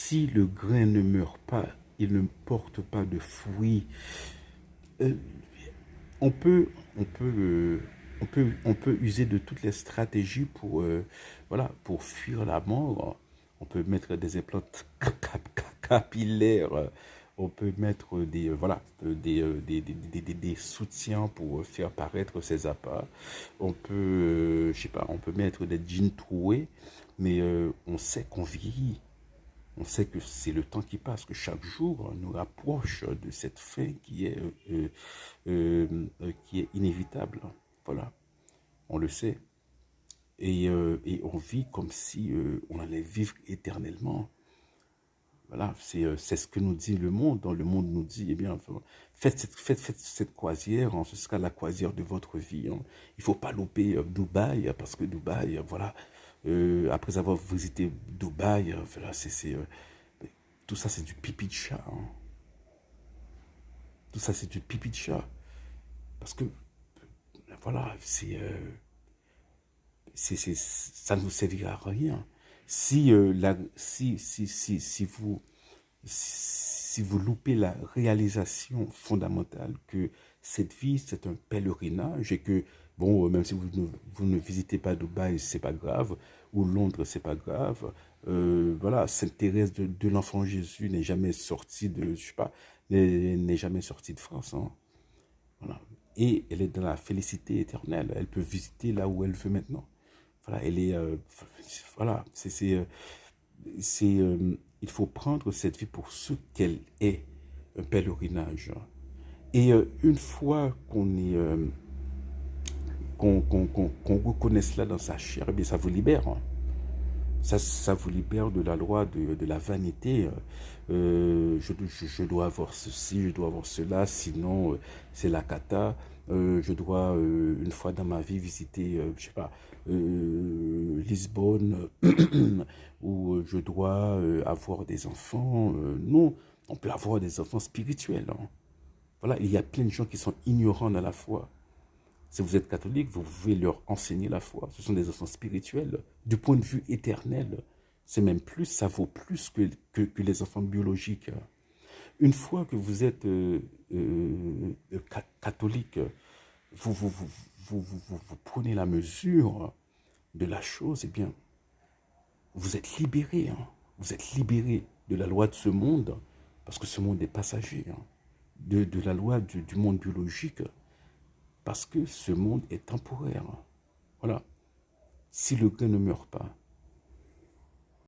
si le grain ne meurt pas, il ne porte pas de fruits. Euh, on peut, on peut, on peut user de toutes les stratégies pour, voilà, pour fuir la mort. On peut mettre des implants capillaires. On peut mettre des, voilà, des soutiens pour faire paraître ces appâts. On peut, je sais pas, on peut mettre des jeans troués, mais on sait qu'on vieillit. On sait que c'est le temps qui passe, que chaque jour nous rapproche de cette fin qui est inévitable. Voilà, on le sait. Et on vit comme si on allait vivre éternellement. Voilà, c'est ce que nous dit le monde. Dans le monde nous dit, eh bien, enfin, faites cette croisière, hein, ce sera la croisière de votre vie. Hein. Il ne faut pas louper Dubaï, parce que Dubaï, voilà, après avoir visité Dubaï, voilà, tout ça c'est du pipi de chat. Hein. Tout ça c'est du pipi de chat. Parce que, voilà, ça ne vous servira à rien. Si vous loupez la réalisation fondamentale que cette vie, c'est un pèlerinage et que, bon, même si vous ne visitez pas Dubaï, c'est pas grave, ou Londres, c'est pas grave, voilà, Sainte Thérèse de l'Enfant Jésus n'est jamais sortie de, je sais pas, n'est jamais sortie de France, hein. Voilà. Et elle est dans la félicité éternelle. Elle peut visiter là où elle veut maintenant. Voilà, elle est, voilà, il faut prendre cette vie pour ce qu'elle est, un pèlerinage. Et une fois qu'on reconnaît cela dans sa chair, eh bien, ça vous libère. Hein. Ça vous libère de la loi de la vanité. Je dois avoir ceci, je dois avoir cela, sinon c'est la cata. Je dois une fois dans ma vie visiter, je sais pas, Lisbonne, où je dois avoir des enfants. Non, on peut avoir des enfants spirituels. Hein. Voilà, il y a plein de gens qui sont ignorants dans la foi. Si vous êtes catholique, vous pouvez leur enseigner la foi. Ce sont des enfants spirituels. Du point de vue éternel, c'est même plus, ça vaut plus que les enfants biologiques. Une fois que vous êtes catholique, vous, vous, vous, vous prenez la mesure de la chose, eh bien, vous êtes libéré. Hein. Vous êtes libéré de la loi de ce monde, parce que ce monde est passager, hein, de la loi du monde biologique, parce que ce monde est temporaire. Voilà. Si le grain ne meurt pas,